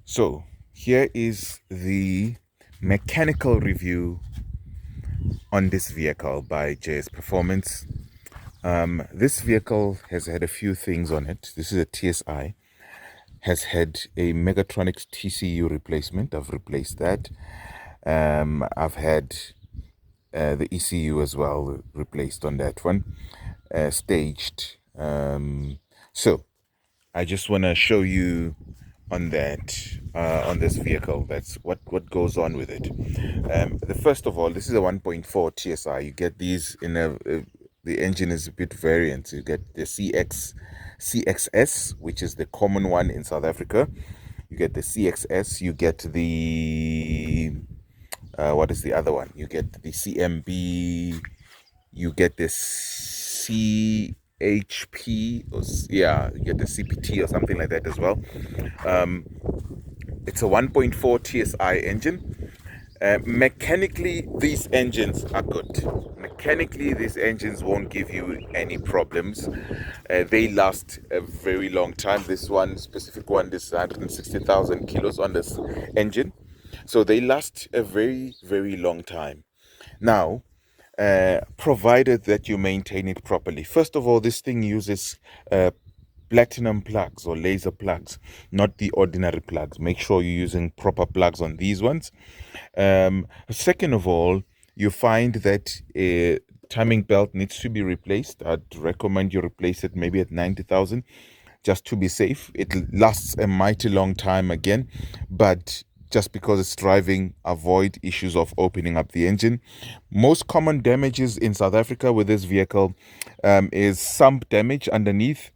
So here is the mechanical review on this vehicle by JS Performance. This vehicle has had a few things on it. This is a TSI, has had a Megatronics TCU replacement. I've replaced that. I've had the ECU as well replaced on that one, staged. So I just want to show you on that on this vehicle. That's what goes on with it. The first of all, this is a 1.4 TSI. You get these in the engine is a bit variant. You get the CXS, which is the common one in South Africa. You get the CXS. You get the what is the other one? You get the CMB. You get the CHP, or yeah, you get the CPT or something like that as well. Um, it's a 1.4 TSI engine. Mechanically, these engines are good. Mechanically, these engines won't give you any problems. They last a very long time. This one, specific one, this 160,000 kilos on this engine. So they last a very, very long time. Now, provided that you maintain it properly. First of all, this thing uses platinum plugs or laser plugs, not the ordinary plugs. Make sure you're using proper plugs on these ones. Second of all, you find that a timing belt needs to be replaced. I'd recommend you replace it maybe at 90,000 just to be safe. It lasts a mighty long time again, but just because it's driving, avoid issues of opening up the engine. Most common damages in South Africa with this vehicle is sump damage underneath.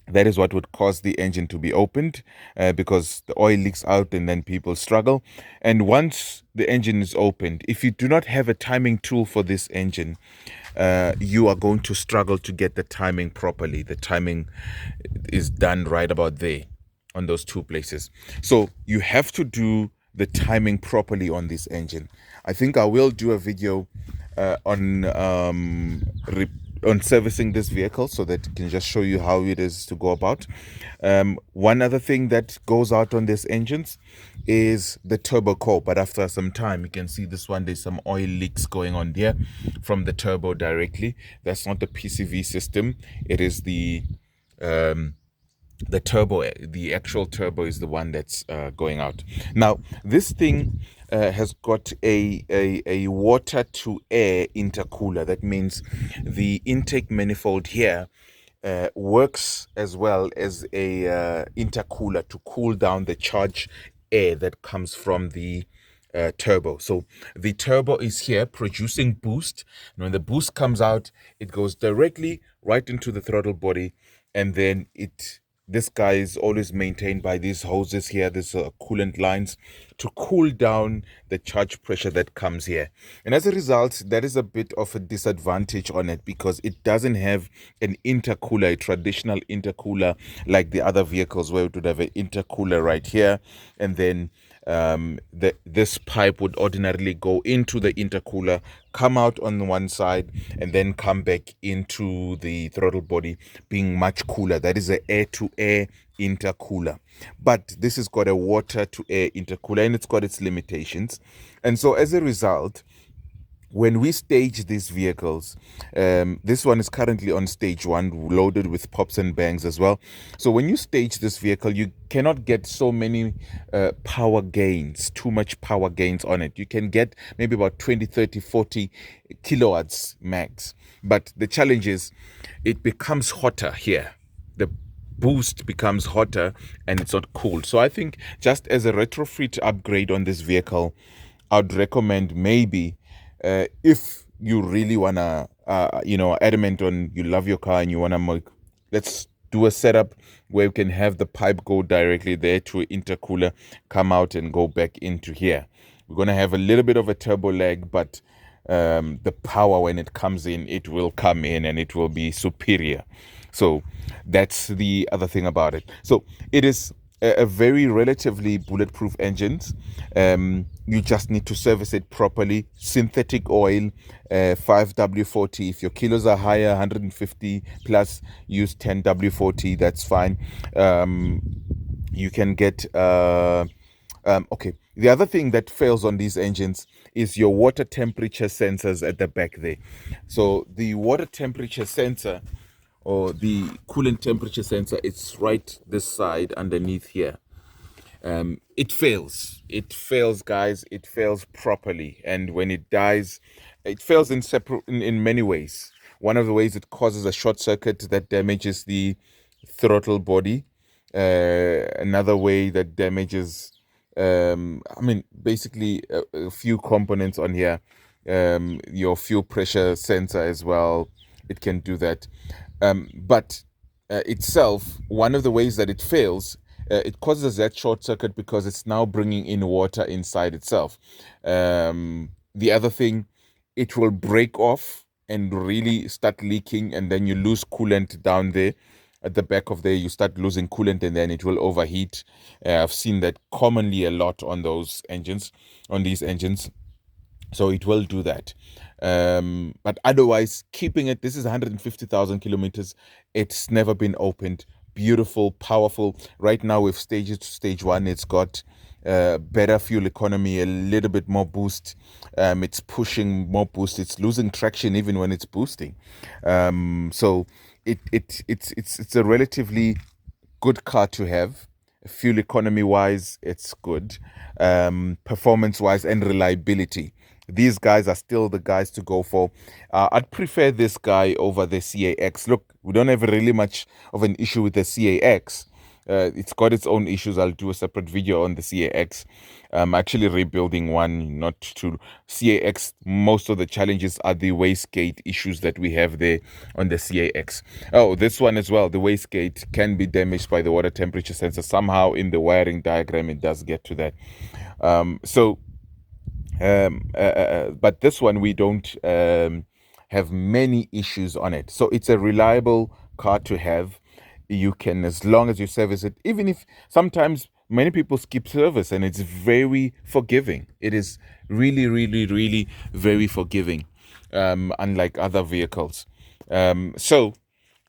That is what would cause the engine to be opened because the oil leaks out and then people struggle. And once the engine is opened, if you do not have a timing tool for this engine, you are going to struggle to get the timing properly. The timing is done right about there on those two places. So you have to do the timing properly on this engine. I think I will do a video on servicing this vehicle so that it can just show you how it is to go about. One other thing that goes out on these engines is the turbo core, but after some time you can see this one, there's some oil leaks going on there from the turbo directly. That's not the PCV system, it is the turbo. The actual turbo is the one that's going out. Now this thing has got a water to air intercooler. That means the intake manifold here works as well as a intercooler to cool down the charged air that comes from the turbo. So the turbo is here producing boost, and when the boost comes out, it goes directly right into the throttle body, and then this guy is always maintained by these hoses here, these coolant lines, to cool down the charge pressure that comes here. And as a result, that is a bit of a disadvantage on it because it doesn't have an intercooler, a traditional intercooler like the other vehicles where it would have an intercooler right here, and then this pipe would ordinarily go into the intercooler, come out on one side, and then come back into the throttle body, being much cooler. That is an air-to-air intercooler. But this has got a water-to-air intercooler, and it's got its limitations. And so as a result, when we stage these vehicles, this one is currently on stage 1, loaded with pops and bangs as well. So when you stage this vehicle, you cannot get so many power gains, too much power gains on it. You can get maybe about 20, 30, 40 kilowatts max. But the challenge is it becomes hotter here. The boost becomes hotter and it's not cool. So I think just as a retrofit upgrade on this vehicle, I'd recommend maybe if you really wanna adamant on you love your car and you wanna make, let's do a setup where you can have the pipe go directly there to an intercooler, come out and go back into here. We're gonna have a little bit of a turbo lag, but the power, when it comes in, it will come in and it will be superior. So that's the other thing about it. So it is a very relatively bulletproof engine. You just need to service it properly. Synthetic oil, 5W40. If your kilos are higher, 150 plus, use 10W40. That's fine. You can get okay. The other thing that fails on these engines is your water temperature sensors at the back there. So the water temperature sensor or the coolant temperature sensor, it's right this side underneath here. It fails. It fails, guys. It fails properly. And when it dies, it fails in separate in many ways. One of the ways, it causes a short circuit that damages the throttle body. Another way that damages, I mean, basically a few components on here. Your fuel pressure sensor as well. It can do that. But itself, one of the ways that it fails, it causes that short circuit because it's now bringing in water inside itself. The other thing, it will break off and really start leaking, and then you lose coolant down there at the back of there. You start losing coolant, and then it will overheat. I've seen that commonly a lot on those engines, on these engines. So it will do that. But otherwise, keeping it, this is 150,000 kilometers. It's never been opened. Beautiful, powerful. Right now, we've staged it to stage one. It's got better fuel economy, a little bit more boost. It's pushing more boost. It's losing traction even when it's boosting. So it's a relatively good car to have. Fuel economy wise, it's good. Performance wise and reliability, these guys are still the guys to go for. I'd prefer this guy over the CAX. Look, we don't have really much of an issue with the CAX. It's got its own issues. I'll do a separate video on the CAX. I'm actually rebuilding one, not to CAX. Most of the challenges are the wastegate issues that we have there on the CAX. Oh, this one as well. The wastegate can be damaged by the water temperature sensor. Somehow in the wiring diagram, it does get to that. But this one, we don't have many issues on it. So it's a reliable car to have. You can, as long as you service it, even if sometimes many people skip service, and it's very forgiving. It is really, really, really very forgiving, unlike other vehicles. So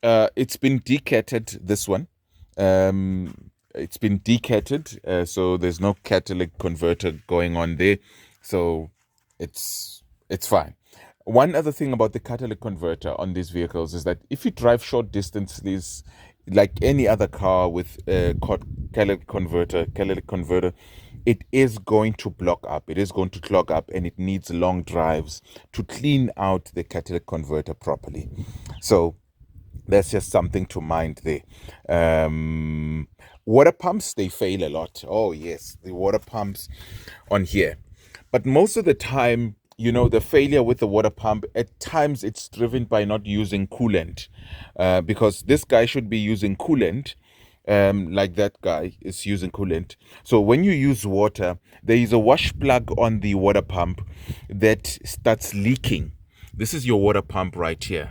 it's been decatted, this one. It's been decatted, so there's no catalytic converter going on there. So it's fine. One other thing about the catalytic converter on these vehicles is that if you drive short distances, like any other car with a catalytic converter, it is going to block up. It is going to clog up, and it needs long drives to clean out the catalytic converter properly. So that's just something to mind there. Water pumps, they fail a lot. Oh yes, the water pumps on here. But most of the time, the failure with the water pump, at times it's driven by not using coolant, because this guy should be using coolant, like that guy is using coolant. So when you use water, there is a wash plug on the water pump that starts leaking. This is your water pump right here.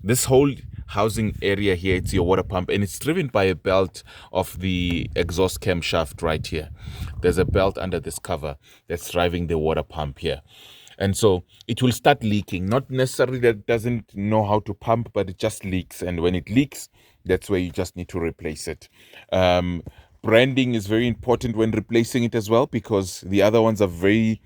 This whole housing area here, it's your water pump, and it's driven by a belt of the exhaust camshaft right here. There's a belt under this cover that's driving the water pump here. And so it will start leaking. Not necessarily that it doesn't know how to pump, but it just leaks. And when it leaks, that's where you just need to replace it. Branding is very important when replacing it as well, because the other ones are very,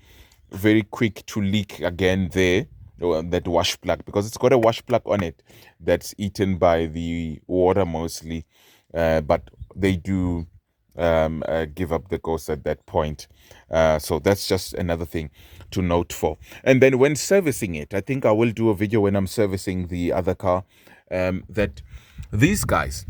very quick to leak again there. That wash plug, because it's got a wash plug on it that's eaten by the water mostly, but they do give up the ghost at that point. So that's just another thing to note for. And then when servicing it, I think I will do a video when I'm servicing the other car, that these guys,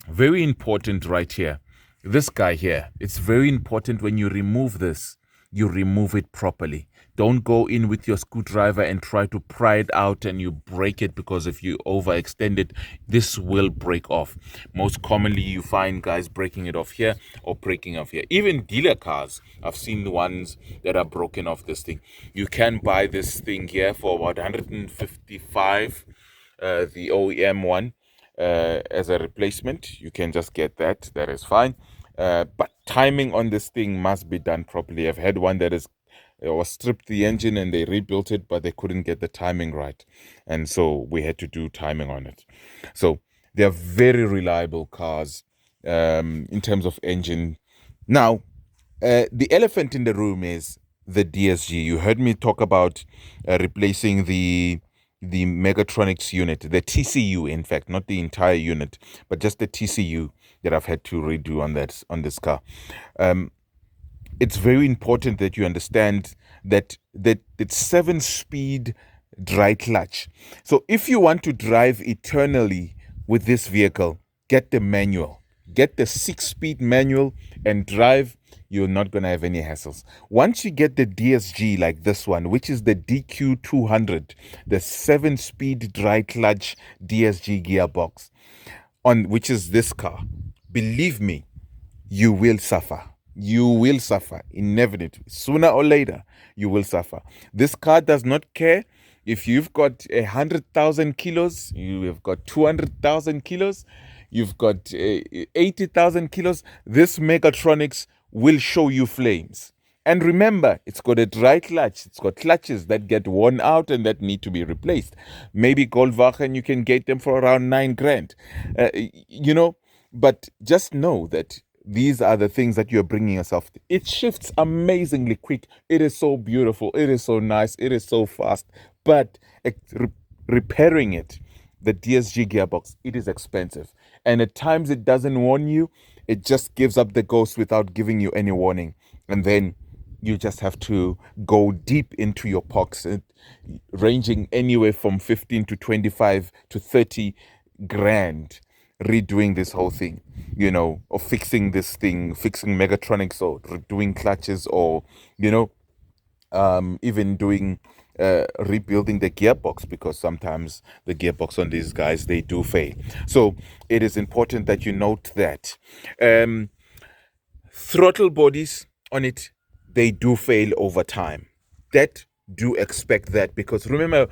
very important right here. This guy here, it's very important when you remove this, you remove it properly. Don't go in with your screwdriver and try to pry it out and you break it, because if you overextend it, this will break off. Most commonly, you find guys breaking it off here or breaking off here. Even dealer cars, I've seen the ones that are broken off this thing. You can buy this thing here for about 155, the OEM one, as a replacement. You can just get that. That is fine. But timing on this thing must be done properly. I've had one that was stripped the engine and they rebuilt it, but they couldn't get the timing right. And so we had to do timing on it. So they're very reliable cars. in terms of engine. Now, the elephant in the room is the DSG. You heard me talk about replacing the Megatronics unit, the TCU, in fact, not the entire unit, but just the TCU that I've had to redo on this car. It's very important that you understand that it's 7-speed dry clutch. So if you want to drive eternally with this vehicle, get the manual. Get the 6-speed manual and drive. You're not going to have any hassles. Once you get the DSG like this one, which is the DQ200, the 7-speed dry clutch DSG gearbox, on which is this car, believe me, you will suffer. You will suffer inevitably. Sooner or later, you will suffer. This car does not care if you've got 100,000 kilos, you have got 200,000 kilos, you've got 80,000 kilos. This Megatronics will show you flames. And remember, it's got a dry clutch. It's got clutches that get worn out and that need to be replaced. Maybe Goldwagen, you can get them for around 9 grand. But just know that these are the things that you're bringing yourself to. It shifts amazingly quick. It is so beautiful. It is so nice. It is so fast. But repairing it, the DSG gearbox, it is expensive. And at times it doesn't warn you. It just gives up the ghost without giving you any warning. And then you just have to go deep into your pocket, ranging anywhere from 15 to 25 to 30 grand, redoing this whole thing, or fixing this thing, fixing Megatronics, or doing clutches, or, even doing rebuilding the gearbox, because sometimes the gearbox on these guys, they do fail. So it is important that you note that. Throttle bodies on it, they do fail over time. That do expect that, because remember,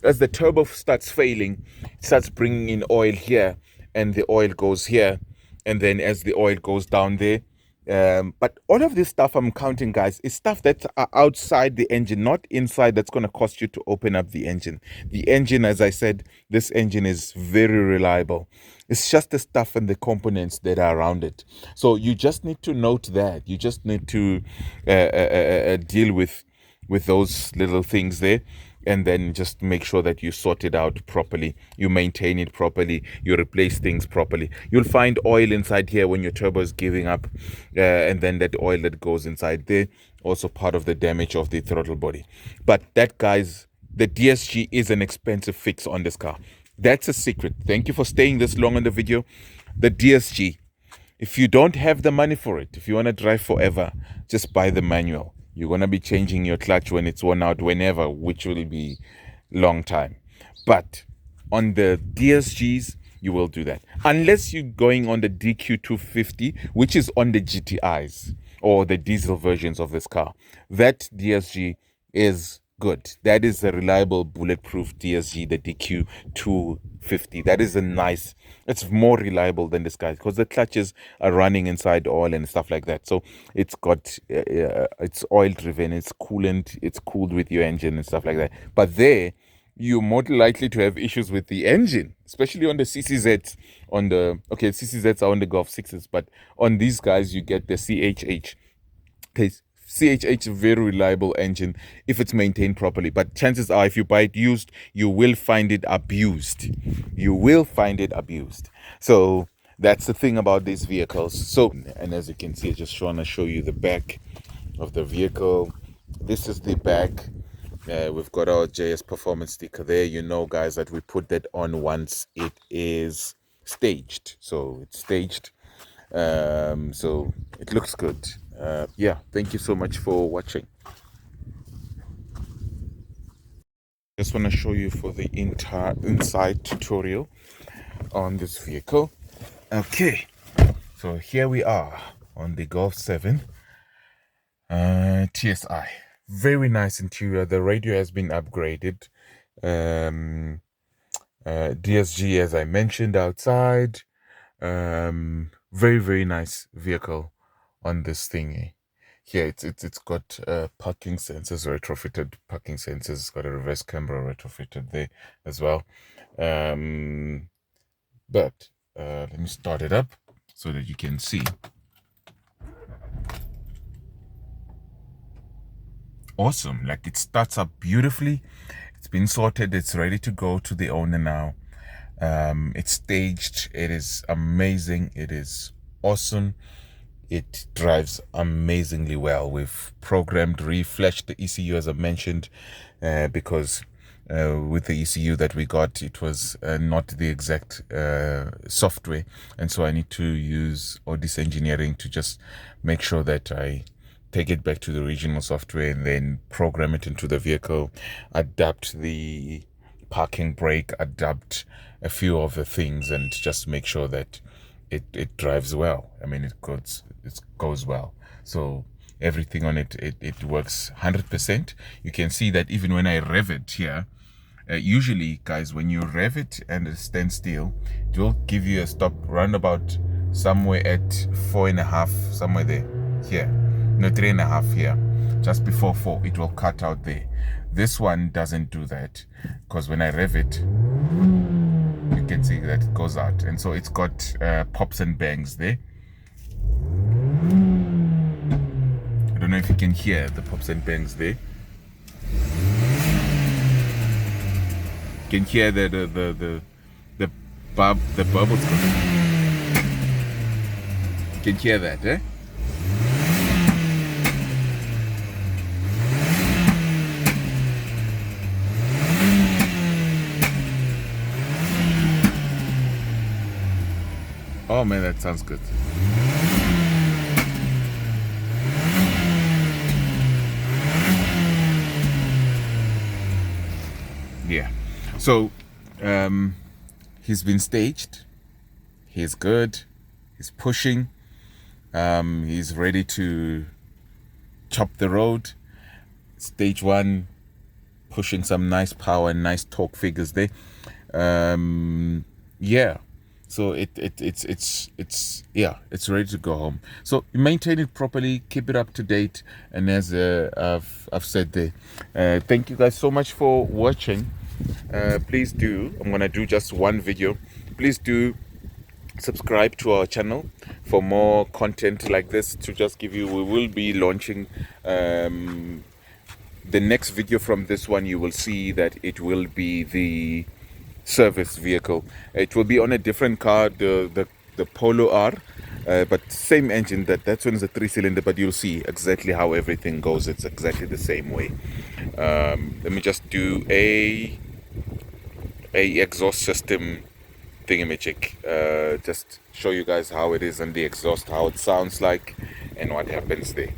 as the turbo starts failing, it starts bringing in oil here, and the oil goes here, and then as the oil goes down there. But all of this stuff I'm counting, guys, is stuff that's outside the engine, not inside, that's going to cost you to open up the engine. The engine, as I said, this engine is very reliable. It's just the stuff and the components that are around it. So you just need to note that. You just need to deal with those little things there, and then just make sure that you sort it out properly, you maintain it properly, you replace things properly. You'll find oil inside here when your turbo is giving up, and then that oil that goes inside there, also part of the damage of the throttle body. But that, guys, the DSG is an expensive fix on this car. That's a secret. Thank you for staying this long on the video. The DSG, if you don't have the money for it, if you want to drive forever, just buy the manual. You're going to be changing your clutch when it's worn out, whenever, which will be long time. But on the DSGs, you will do that. Unless you're going on the DQ250, which is on the GTIs or the diesel versions of this car. That DSG is good. That is a reliable, bulletproof DSG, the DQ250. That is it's more reliable than this guy, because the clutches are running inside oil and stuff like that. So it's got, it's oil driven, it's coolant, it's cooled with your engine and stuff like that. But there, you're more likely to have issues with the engine, especially on the CCZs. CCZs are on the Golf 6s, but on these guys, you get the CHH. Okay, CHH, very reliable engine if it's maintained properly. But chances are, if you buy it used, you will find it abused. You will find it abused. So that's the thing about these vehicles. So, and as you can see, I just want to show you the back of the vehicle. This is the back. We've got our JS Performance sticker there. You know, guys, that we put that on once it is staged. So it's staged. So it looks good. Yeah, thank you so much for watching. Just want to show you for the entire inside tutorial on this vehicle. Okay, so here we are on the Golf 7 TSI. Very nice interior. The radio has been upgraded. DSG, as I mentioned, outside. Very, very nice vehicle on this thingy. Here, it's got parking sensors, retrofitted parking sensors. It's got a reverse camera retrofitted there as well. But let me start it up. so that you can see. Awesome. Like, it starts up beautifully. It's been sorted. It's ready to go to the owner now. It's staged. It is amazing. It is awesome. It drives amazingly well. We've programmed, reflashed the ECU, as I mentioned, because with the ECU that we got, it was not the exact software, and so I need to use Odyssey Engineering to just make sure that I take it back to the original software and then program it into the vehicle, adapt the parking brake, adapt a few of the things, and just make sure that it drives well. I mean, it goes well. So everything on it works 100%. You can see that even when I rev it here, usually, guys, when you rev it and it stands still, it will give you a stop roundabout somewhere at 4.5, somewhere there. Here, no, 3.5 here, just before 4. It will cut out there. This one doesn't do that, because when I rev it, you can see that it goes out, and so it's got pops and bangs there. I don't know if you can hear the pops and bangs there. You can hear the bubbles going. You can hear that, eh? Oh man, that sounds good. Yeah. So he's been staged. He's good. He's pushing. He's ready to chop the road. Stage 1, pushing some nice power and nice torque figures there. Yeah. So it's ready to go home. So maintain it properly, keep it up to date, and as I've said there, thank you guys so much for watching. Please do. I'm gonna do just one video. Please do subscribe to our channel for more content like this. To just give you, we will be launching the next video from this one. You will see that it will be the service vehicle. It will be on a different car, the Polo R, but same engine. That's one is a 3-cylinder, but you'll see exactly how everything goes. It's exactly the same way. Let me just do a exhaust system thingamajig, just show you guys how it is on the exhaust, how it sounds like, and what happens there.